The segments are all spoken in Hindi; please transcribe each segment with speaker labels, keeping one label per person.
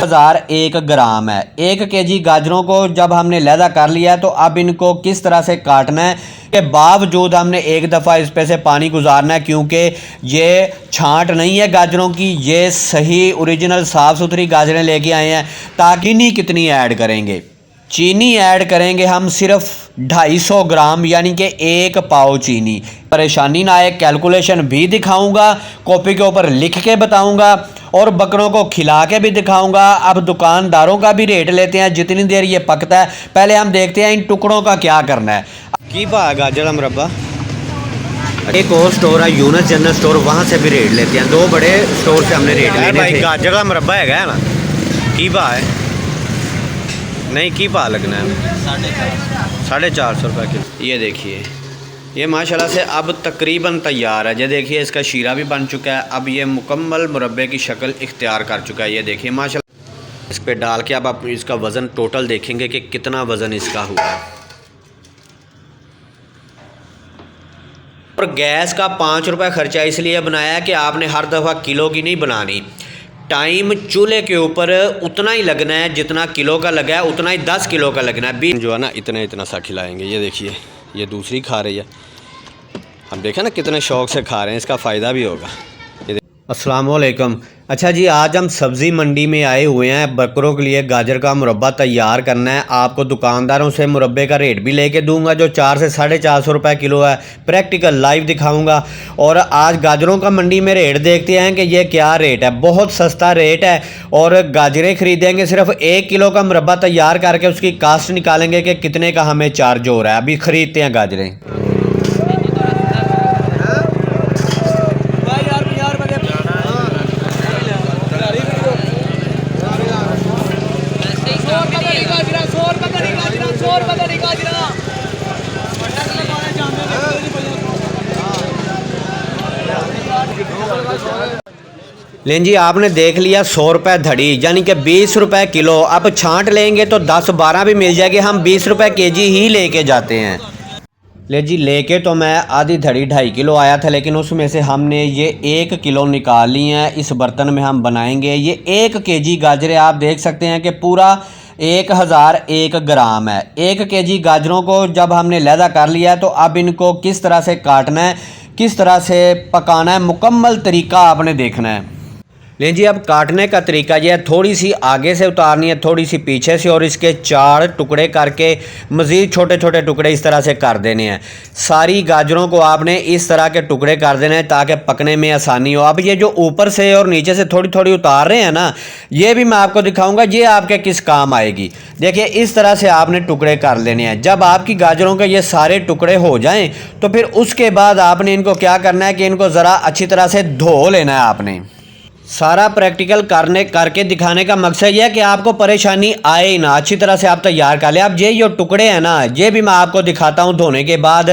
Speaker 1: 1001 ग्राम है। 1 केजी गाजरों को जब हमने लहदा कर लिया तो अब इनको किस तरह से काटना है के बावजूद हमने एक दफ़ा इस पे से पानी गुजारना है, क्योंकि ये छांट नहीं है गाजरों की, ये सही ओरिजिनल साफ़ सुथरी गाजरें लेके आए हैं। ताकि चीनी कितनी ऐड करेंगे, चीनी ऐड करेंगे हम सिर्फ 250 ग्राम, यानी कि 1 पाव चीनी। परेशानी ना आए, कैलकुलेशन भी दिखाऊंगा, कॉपी के ऊपर लिख के बताऊंगा और बकरों को खिला के भी दिखाऊंगा। अब दुकानदारों का भी रेट लेते हैं जितनी देर ये पकता है। पहले हम देखते हैं इन टुकड़ों का क्या करना है। की भाव गाजर का मुरब्बा। एक और स्टोर है यूनस जनरल स्टोर, वहाँ से भी रेट लेते हैं। 2 बड़े स्टोर से हमने रेट लेने थे। गाजर का मुरब्बा है ना, की भाव है? नहीं, की भाव लगना है? 450 रुपये किलो। ये देखिए, ये माशाल्लाह से अब तकरीबन तैयार है। ये देखिए, इसका शीरा भी बन चुका है। अब ये मुकम्मल मुरब्बे की शक्ल इख्तियार कर चुका है। ये देखिए माशाल्लाह, इस पर डाल के अब आप इसका वज़न टोटल देखेंगे कि कितना वज़न इसका हुआ है। और गैस का 5 रुपये ख़र्चा इसलिए बनाया कि आपने हर दफ़ा किलो की नहीं बनानी। टाइम चूल्हे के ऊपर उतना ही लगना है जितना किलो का लगा है, उतना ही 10 किलो का लगना है। भी जो है ना इतना सा खिलाएंगे। ये देखिए, ये दूसरी खा रही है। हम देखें ना कितने शौक़ से खा रहे हैं, इसका फ़ायदा भी होगा। अस्सलाम वालेकुम। अच्छा जी, आज हम सब्ज़ी मंडी में आए हुए हैं। बकरों के लिए गाजर का मुरब्बा तैयार करना है। आपको दुकानदारों से मुरब्बे का रेट भी लेके दूंगा जो 400 से 450 रुपये किलो है। प्रैक्टिकल लाइव दिखाऊंगा। और आज गाजरों का मंडी में रेट देखते हैं कि ये क्या रेट है। बहुत सस्ता रेट है। और गाजरें ख़रीदेंगे, सिर्फ 1 किलो का मुरब्बा तैयार करके उसकी कास्ट निकालेंगे कि कितने का हमें चार्ज हो रहा है। अभी ख़रीदते हैं गाजरें। लें जी, आपने देख लिया 100 रुपये धड़ी, यानी कि 20 रुपये किलो। अब छांट लेंगे तो 10-12 भी मिल जाएगी। हम 20 रुपये केजी ही लेके जाते हैं। ले जी, लेके तो मैं आधी धड़ी 2.5 किलो आया था, लेकिन उसमें से हमने ये 1 किलो निकाल ली हैं। इस बर्तन में हम बनाएंगे। ये 1 केजी गाजरें आप देख सकते हैं कि पूरा 1001 ग्राम है। 1 केजी गाजरों को जब हमने लहदा कर लिया है तो अब इनको किस तरह से काटना है, किस तरह से पकाना है, मुकम्मल तरीका आपने देखना है। लें जी, अब काटने का तरीका यह है, थोड़ी सी आगे से उतारनी है, थोड़ी सी पीछे से, और इसके 4 टुकड़े करके मज़ीद छोटे छोटे टुकड़े इस तरह से कर देने हैं। सारी गाजरों को आपने इस तरह के टुकड़े कर देने हैं ताकि पकने में आसानी हो। अब ये जो ऊपर से और नीचे से थोड़ी थोड़ी उतार रहे हैं ना, ये भी मैं आपको दिखाऊंगा ये आपके किस काम आएगी। देखिए, इस तरह से आपने टुकड़े कर लेने हैं। जब आपकी गाजरों के ये सारे टुकड़े हो जाएँ तो फिर उसके बाद आपने इनको क्या करना है कि इनको ज़रा अच्छी तरह से धो लेना है। आपने सारा प्रैक्टिकल करके दिखाने का मकसद यह है कि आपको परेशानी आए ही ना। अच्छी तरह से आप तैयार कर लें। अब ये जो टुकड़े हैं ना, ये भी मैं आपको दिखाता हूँ धोने के बाद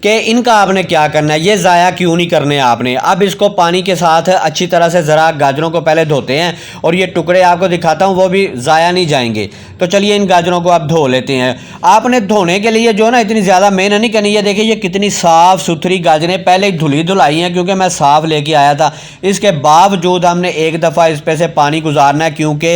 Speaker 1: कि इनका आपने क्या करना है। ये ज़ाया क्यों नहीं करने आपने। अब इसको पानी के साथ अच्छी तरह से ज़रा गाजरों को पहले धोते हैं और ये टुकड़े आपको दिखाता हूँ, वो भी ज़ाया नहीं जाएंगे। तो चलिए इन गाजरों को आप धो लेते हैं। आपने धोने के लिए जो ना इतनी ज़्यादा मेहनत नहीं करनी है। देखिए, ये कितनी साफ़ सुथरी गाजरें पहले ही धुली धुलाई हैं, क्योंकि मैं साफ़ लेके आया था। इसके बावजूद हमने एक दफ़ा इस पे से पानी गुजारना है, क्योंकि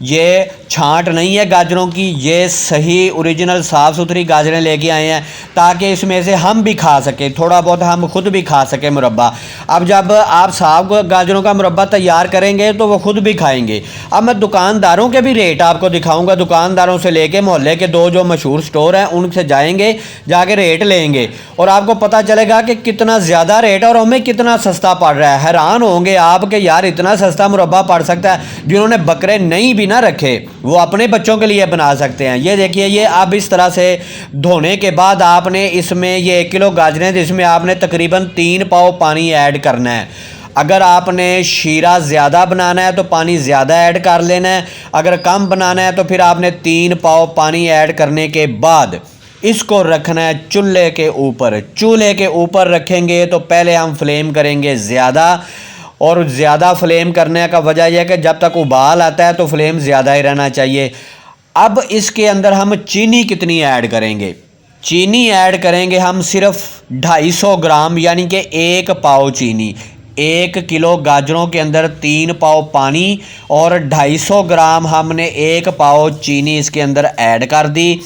Speaker 1: ये छांट नहीं है गाजरों की, ये सही ओरिजिनल साफ़ सुथरी गाजरें लेके आए हैं ताकि इसमें से हम भी खा सकें, थोड़ा बहुत हम खुद भी खा सकें मुरब्बा। अब जब आप साफ़ गाजरों का मुरब्बा तैयार करेंगे तो वो खुद भी खाएंगे। अब मैं दुकानदारों के भी रेट आपको दिखाऊंगा। दुकानदारों से लेके मोहल्ले के 2 जो मशहूर स्टोर हैं उनसे जाएंगे, जाके रेट लेंगे और आपको पता चलेगा कि कितना ज़्यादा रेट है और हमें कितना सस्ता पड़ रहा है। हैरान होंगे आप कि यार इतना सस्ता मुरब्बा पड़ सकता है। जिन्होंने बकरे नहीं भी ना रखे वो अपने बच्चों के लिए बना सकते हैं। ये देखिए, ये अब इस तरह से धोने के बाद आपने इसमें ये 1 किलो गाजरें, जिसमें आपने तकरीबन 3 पाव पानी ऐड करना है। अगर आपने शीरा ज़्यादा बनाना है तो पानी ज़्यादा ऐड कर लेना है। अगर कम बनाना है तो फिर आपने 3 पाव पानी ऐड करने के बाद इसको रखना है चूल्हे के ऊपर। चूल्हे के ऊपर रखेंगे तो पहले हम फ्लेम करेंगे ज़्यादा, और ज़्यादा फ्लेम करने का वजह यह है कि जब तक उबाल आता है तो फ्लेम ज़्यादा ही रहना चाहिए। अब इसके अंदर हम चीनी कितनी ऐड करेंगे? चीनी ऐड करेंगे हम सिर्फ 250 ग्राम, यानी कि 1 पाव चीनी। 1 किलो गाजरों के अंदर 3 पाव पानी और 250 ग्राम हमने 1 पाव चीनी इसके अंदर ऐड कर दी।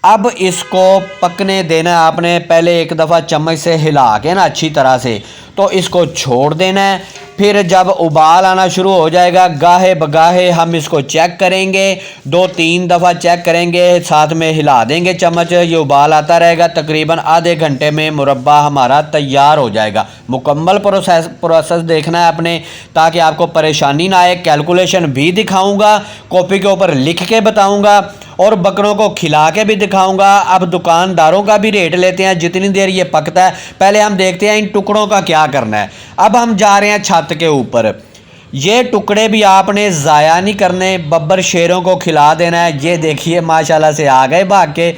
Speaker 1: अब इसको पकने देना है आपने, पहले एक दफ़ा चम्मच से हिला के ना अच्छी तरह से, तो इसको छोड़ देना है। फिर जब उबाल आना शुरू हो जाएगा गाहे बगाहे हम इसको चेक करेंगे, 2-3 दफ़ा चेक करेंगे, साथ में हिला देंगे चम्मच, ये उबाल आता रहेगा। तकरीबन आधे घंटे में मुरब्बा हमारा तैयार हो जाएगा। मुकम्मल प्रोसेस देखना है आपने ताकि आपको परेशानी ना आए। कैलकुलेशन भी दिखाऊंगा, कॉपी के ऊपर लिख के बताऊंगा और बकरों को खिला के भी दिखाऊंगा। अब दुकानदारों का भी रेट लेते हैं जितनी देर ये पकता है। पहले हम देखते हैं इन टुकड़ों का क्या करना है। अब हम जा रहे हैं छत के ऊपर। ये टुकड़े भी आपने ज़ाया नहीं करने, बब्बर शेरों को खिला देना है। ये देखिए माशाल्लाह से आ गए भाग के।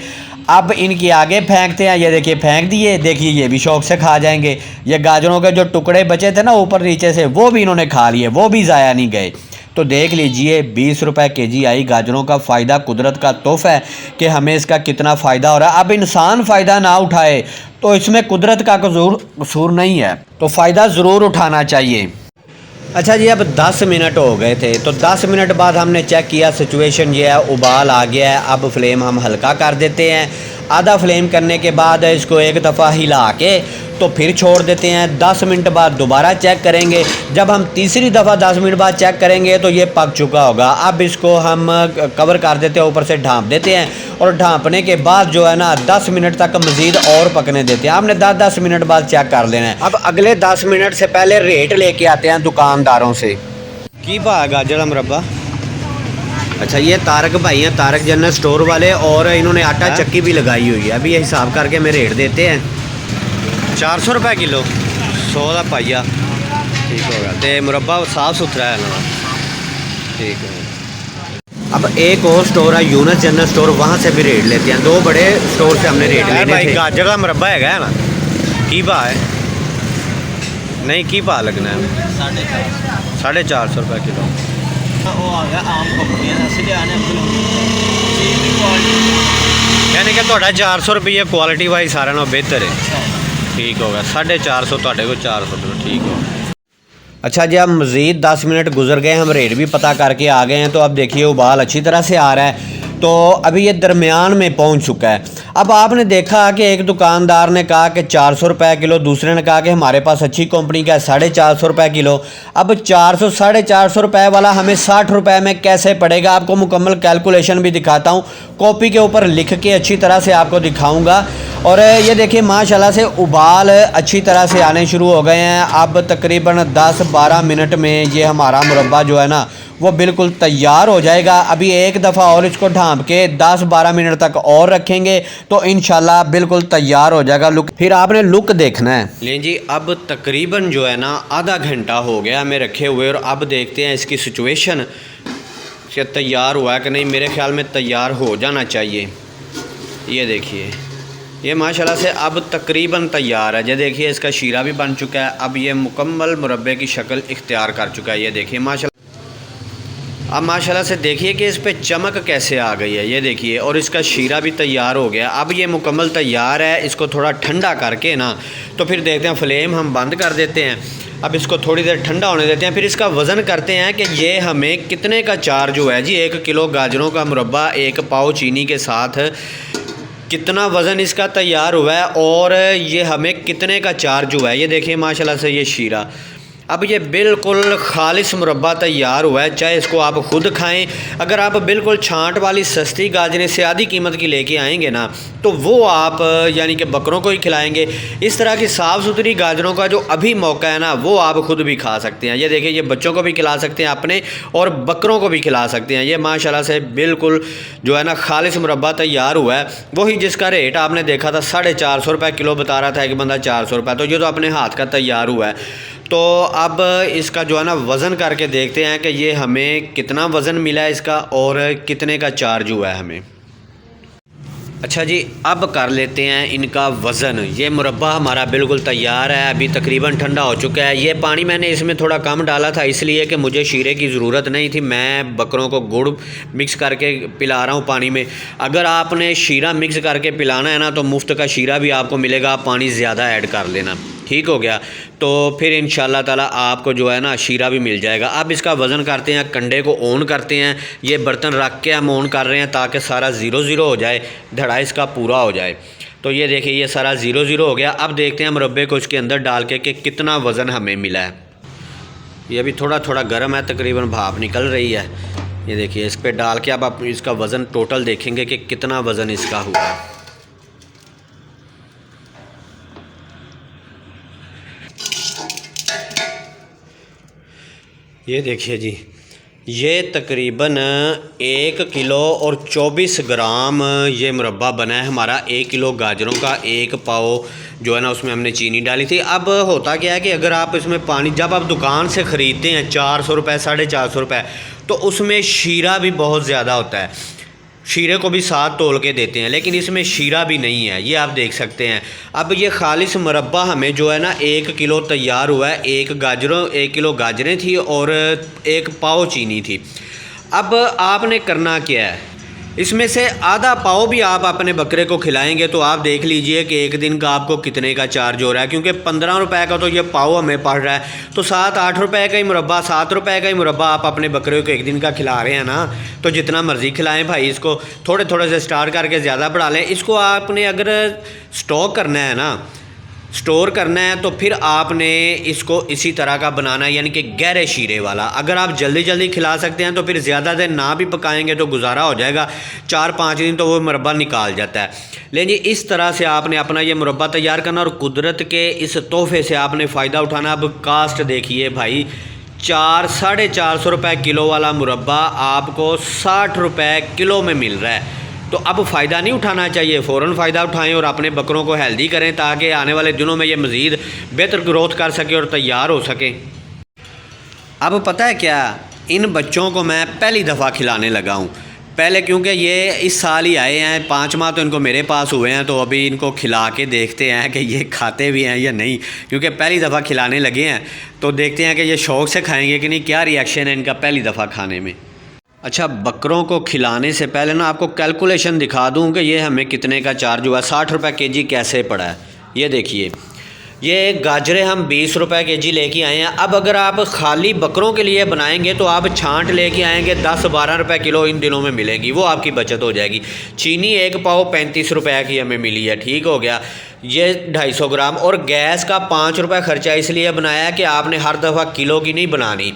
Speaker 1: अब इनके आगे फेंकते हैं, ये देखिए फेंक दिए। देखिए ये भी शौक से खा जाएंगे। ये गाजरों के जो टुकड़े बचे थे ना ऊपर नीचे से, वो भी इन्होंने खा लिए, वो भी ज़ाया नहीं गए। तो देख लीजिए 20 रुपए केजी आई गाजरों का फ़ायदा। कुदरत का तोहफ़ा है कि हमें इसका कितना फ़ायदा हो रहा है। अब इंसान फ़ायदा ना उठाए तो इसमें कुदरत का कसूर नहीं है, तो फ़ायदा ज़रूर उठाना चाहिए। अच्छा जी, अब 10 मिनट हो गए थे, तो 10 मिनट बाद हमने चेक किया, सिचुएशन ये है, उबाल आ गया है। अब फ्लेम हम हल्का कर देते हैं। आधा फ्लेम करने के बाद इसको एक दफ़ा हिला के तो फिर छोड़ देते हैं। 10 मिनट बाद दोबारा चेक करेंगे। जब हम तीसरी दफ़ा 10 मिनट बाद चेक करेंगे तो ये पक चुका होगा। अब इसको हम कवर कर देते हैं, ऊपर से ढाँप देते हैं और ढाँपने के बाद जो है ना 10 मिनट तक मज़ीद और पकने देते हैं। हमने 10-10 मिनट बाद चेक कर लेना है। अब अगले 10 मिनट से पहले रेट लेके आते हैं दुकानदारों से। की भाव गाजर का मुरब्बा? अच्छा, ये तारक भाई हैं, तारक जनरल स्टोर वाले, और इन्होंने आटा चक्की भी लगाई हुई है। अभी ये हिसाब करके हमें रेट देते हैं। 400 रुपये किलो, 100 का पाइया, ठीक होगा। तो मुरब्बा साफ़ सुथरा है ना, ठीक है। अब एक और स्टोर है यूनस जनरल स्टोर, वहाँ से भी रेट लेते हैं। 2 बड़े स्टोर से हमने रेट लेने थे। गाजर का मुरब्बा है ना, की भाव है? नहीं, की भाव लगना है? 450 रुपये किलो। यानी कि थोड़ा 400 रुपये क्वालिटी वाइज सारे नालों बेहतर है, ठीक होगा। 450 थोड़े को 400 रुपये, ठीक होगा। अच्छा जी, अब मज़ीद 10 मिनट गुजर गए, हम रेट भी पता करके आ गए हैं। तो अब देखिए उबाल अच्छी तरह से आ रहा है, तो अभी ये दरमियान में पहुंच चुका है। अब आपने देखा कि एक दुकानदार ने कहा कि 400 रुपये किलो, दूसरे ने कहा कि हमारे पास अच्छी कंपनी का है 450 रुपये किलो। अब 400 450 रुपये वाला हमें 60 रुपये में कैसे पड़ेगा? आपको मुकम्मल कैलकुलेशन भी दिखाता हूँ, कॉपी के ऊपर लिख के अच्छी तरह से आपको दिखाऊँगा। और ये देखिए माशाल्लाह से उबाल अच्छी तरह से आने शुरू हो गए हैं। अब तकरीबन 10-12 मिनट में ये हमारा मुरब्बा जो है ना वो बिल्कुल तैयार हो जाएगा। अभी एक दफ़ा और इसको ढाँप के 10-12 मिनट तक और रखेंगे तो इंशाल्लाह बिल्कुल तैयार हो जाएगा। लुक, फिर आपने लुक देखना है। लें जी, अब तकरीबन जो है ना आधा घंटा हो गया हमें रखे हुए, और अब देखते हैं इसकी सिचुएशन कि तैयार हुआ है कि नहीं। मेरे ख्याल में तैयार हो जाना चाहिए। ये देखिए, ये माशाल्लाह से अब तकरीबन तैयार है। ये देखिए इसका शीरा भी बन चुका है। अब ये मुकम्मल मुरब्बे की शक्ल इख्तियार कर चुका है। ये देखिए माशाल्लाह, अब माशाल्लाह से देखिए कि इस पर चमक कैसे आ गई है। ये देखिए, और इसका शीरा भी तैयार हो गया। अब ये मुकम्मल तैयार है। इसको थोड़ा ठंडा करके ना तो फिर देखते हैं, फ्लेम हम बंद कर देते हैं। अब इसको थोड़ी देर ठंडा होने देते हैं, फिर इसका वज़न करते हैं कि ये हमें कितने का चार्ज हुआ है जी। 1 किलो गाजरों का मुरब्बा 1 पाव चीनी के साथ कितना वज़न इसका तैयार हुआ है और ये हमें कितने का चार्ज हुआ है। ये देखिए माशाल्लाह से ये शीरा, अब ये बिल्कुल खालिस मुरब्बा तैयार हुआ है। चाहे इसको आप ख़ुद खाएं, अगर आप बिल्कुल छांट वाली सस्ती गाजरें से आधी कीमत की लेके आएंगे ना तो वो आप यानी कि बकरों को ही खिलाएंगे। इस तरह की साफ़ सुथरी गाजरों का जो अभी मौका है ना वो आप ख़ुद भी खा सकते हैं। ये देखिए, ये बच्चों को भी खिला सकते हैं अपने, और बकरों को भी खिला सकते हैं। ये माशाल्लाह से बिल्कुल जो है ना खालिस मुरब्बा तैयार हुआ है। वही जिसका रेट आपने देखा था 450 रुपये किलो बता रहा था एक बंदा, 400 रुपये, तो ये तो अपने हाथ का तैयार हुआ है। तो अब इसका जो है ना वज़न करके देखते हैं कि ये हमें कितना वज़न मिला है इसका और कितने का चार्ज हुआ है हमें। अच्छा जी, अब कर लेते हैं इनका वज़न। ये मुरब्बा हमारा बिल्कुल तैयार है, अभी तकरीबन ठंडा हो चुका है। ये पानी मैंने इसमें थोड़ा कम डाला था इसलिए कि मुझे शीरे की ज़रूरत नहीं थी। मैं बकरों को गुड़ मिक्स करके पिला रहा हूँ पानी में। अगर आपने शीरा मिक्स करके पिलाना है ना तो मुफ्त का शीरा भी आपको मिलेगा, आप पानी ज़्यादा ऐड कर लेना। ठीक हो गया। तो फिर इंशाल्लाह ताला आपको जो है ना शीरा भी मिल जाएगा। अब इसका वज़न करते हैं, कंडे को ऑन करते हैं, ये बर्तन रख के हम ऑन कर रहे हैं ताकि सारा ज़ीरो ज़ीरो हो जाए, धड़ा इसका पूरा हो जाए। तो ये देखिए ये सारा ज़ीरो ज़ीरो हो गया। अब देखते हैं मुरब्बे को इसके अंदर डाल के कि कितना वज़न हमें मिला है। ये अभी थोड़ा थोड़ा गर्म है, तकरीबन भाप निकल रही है। ये देखिए इस पर डाल के अब आप इसका वज़न टोटल देखेंगे कि कितना वज़न इसका हुआ है। ये देखिए जी, ये तकरीबन 1 किलो और 24 ग्राम ये मुरब्बा बना है हमारा। 1 किलो गाजरों का 1 पाव जो है ना उसमें हमने चीनी डाली थी। अब होता क्या है कि अगर आप इसमें पानी जब आप दुकान से ख़रीदते हैं 400 रुपये 450 रुपये, तो उसमें शीरा भी बहुत ज़्यादा होता है, शीरे को भी साथ तोल के देते हैं, लेकिन इसमें शीरा भी नहीं है, ये आप देख सकते हैं। अब ये खालिस मुरब्बा हमें जो है ना 1 किलो तैयार हुआ है। 1 किलो गाजरें थी और 1 पाव चीनी थी। अब आपने करना क्या है, इसमें से आधा पाव भी आप अपने बकरे को खिलाएंगे तो आप देख लीजिए कि एक दिन का आपको कितने का चार्ज हो रहा है, क्योंकि 15 रुपये का तो ये पाव हमें पड़ रहा है, तो 7-8 रुपये का ही मुरब्बा, 7 रुपये का ही मुरब्बा आप अपने बकरे को एक दिन का खिला रहे हैं ना। तो जितना मर्ज़ी खिलाएं भाई, इसको थोड़े थोड़े से स्टार्ट करके ज़्यादा बढ़ा लें। इसको आपने अगर स्टॉक करना है ना, स्टोर करना है, तो फिर आपने इसको इसी तरह का बनाना है, यानी कि गहरे शीरे वाला। अगर आप जल्दी जल्दी खिला सकते हैं तो फिर ज़्यादा देर ना भी पकाएंगे तो गुजारा हो जाएगा, 4-5 दिन तो वो मुरब्बा निकाल जाता है। लेकिन जी इस तरह से आपने अपना ये मुरब्बा तैयार करना और कुदरत के इस तोहफे से आपने फ़ायदा उठाना। अब कास्ट देखिए भाई, 400-450 रुपये किलो वाला मुरब्बा आपको 60 रुपये किलो में मिल रहा है। तो अब फ़ायदा नहीं उठाना चाहिए, फ़ौरन फ़ायदा उठाएं और अपने बकरों को हेल्दी करें ताकि आने वाले दिनों में ये मज़ीद बेहतर ग्रोथ कर सके और तैयार हो सकें। अब पता है क्या, इन बच्चों को मैं पहली दफ़ा खिलाने लगा हूँ। पहले क्योंकि ये इस साल ही आए हैं, 5 माह तो इनको मेरे पास हुए हैं, तो अभी इनको खिला के देखते हैं कि ये खाते भी हैं या नहीं, क्योंकि पहली दफ़ा खिलाने लगे हैं। तो देखते हैं कि ये शौक़ से खाएँगे कि नहीं, क्या रिएक्शन है इनका पहली दफ़ा खाने में। अच्छा, बकरों को खिलाने से पहले ना आपको कैलकुलेशन दिखा दूं कि ये हमें कितने का चार्ज हुआ। 60 रुपये केजी कैसे पड़ा है, ये देखिए। ये गाजरें हम 20 रुपये केजी लेके आए हैं। अब अगर आप खाली बकरों के लिए बनाएंगे तो आप छांट लेके आएंगे, 10-12 रुपये किलो इन दिनों में मिलेंगी, वो आपकी बचत हो जाएगी। चीनी 1 पाव 35 रुपये की हमें मिली है, ठीक हो गया। ये 250 ग्राम। और गैस का 5 रुपये ख़र्चा इसलिए बनाया कि आपने हर दफ़ा किलो की नहीं बनानी।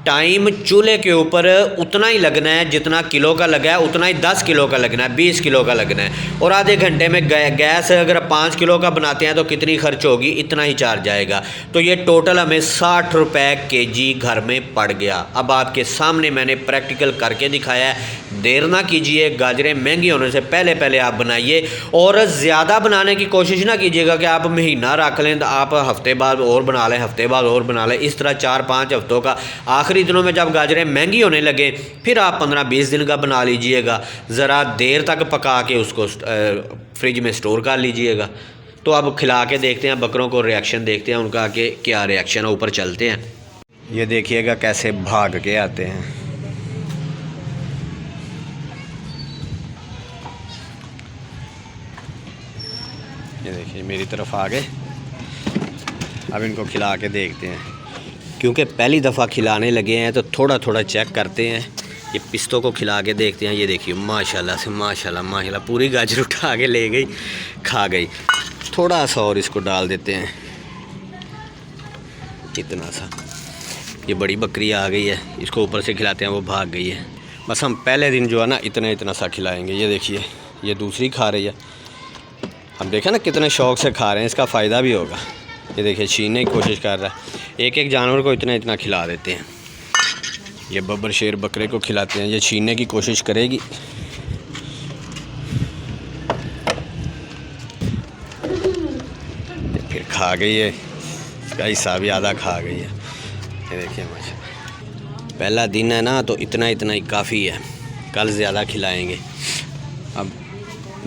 Speaker 1: टाइम चूल्हे के ऊपर उतना ही लगना है जितना किलो का लगा है, उतना ही 10 किलो का लगना है, 20 किलो का लगना है। और आधे घंटे में गैस अगर 5 किलो का बनाते हैं तो कितनी खर्च होगी, इतना ही चार्ज आएगा। तो ये टोटल हमें 60 रुपये केजी घर में पड़ गया। अब आपके सामने मैंने प्रैक्टिकल करके दिखाया है। देर ना कीजिए, गाजरें महंगी होने से पहले पहले आप बनाइए। और ज़्यादा बनाने की कोशिश ना कीजिएगा कि आप महीना रख लें तो आप हफ्ते बाद और बना लें, हफ्ते बाद और बना लें। इस तरह 4-5 हफ्तों का, आखिरी दिनों में जब गाजरें महंगी होने लगे फिर आप 15-20 दिन का बना लीजिएगा। ज़रा देर तक पका के उसको फ्रिज में स्टोर कर लीजिएगा। तो अब खिला के देखते हैं, बकरों को रिएक्शन देखते हैं उनका कि क्या रिएक्शन है। ऊपर चलते हैं, ये देखिएगा कैसे भाग के आते हैं। ये देखिए मेरी तरफ आ गए। अब इनको खिला के देखते हैं, क्योंकि पहली दफ़ा खिलाने लगे हैं तो थोड़ा थोड़ा चेक करते हैं। ये पिस्तों को खिला के देखते हैं। ये देखिए माशाल्लाह से माशाल्लाह पूरी गाजर उठा के ले गई, खा गई। थोड़ा सा और इसको डाल देते हैं, इतना सा। ये बड़ी बकरी आ गई है, इसको ऊपर से खिलाते हैं, वो भाग गई है। बस हम पहले दिन जो है ना इतना सा खिलाएँगे। ये देखिए ये दूसरी खा रही है। हम देखें ना कितने शौक़ से खा रहे हैं, इसका फ़ायदा भी होगा। ये देखिए छीनने की कोशिश कर रहा है। एक जानवर को इतना खिला देते हैं। ये बब्बर शेर बकरे को खिलाते हैं, ये छीनने की कोशिश करेगी। फिर खा गई है, इसका हिस्सा भी आधा खा गई है। ये देखिए माशाल्लाह, पहला दिन है ना तो इतना ही काफ़ी है। कल ज़्यादा खिलाएंगे। अब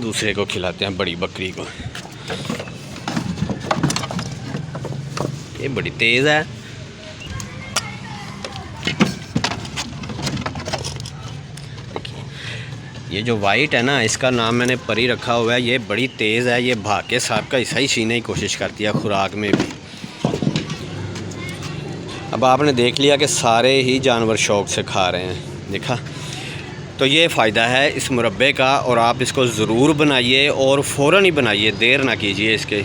Speaker 1: दूसरे को खिलाते हैं, बड़ी बकरी को। ये बड़ी तेज़ है। ये जो वाइट है ना, इसका नाम मैंने परी रखा हुआ है। ये बड़ी तेज़ है, ये भाग के सांप का हिस्सा ही छीनने की कोशिश करती है खुराक में भी। अब आपने देख लिया कि सारे ही जानवर शौक़ से खा रहे हैं, देखा। तो ये फ़ायदा है इस मुरब्बे का, और आप इसको ज़रूर बनाइए और फ़ौरन ही बनाइए, देर ना कीजिए इसके।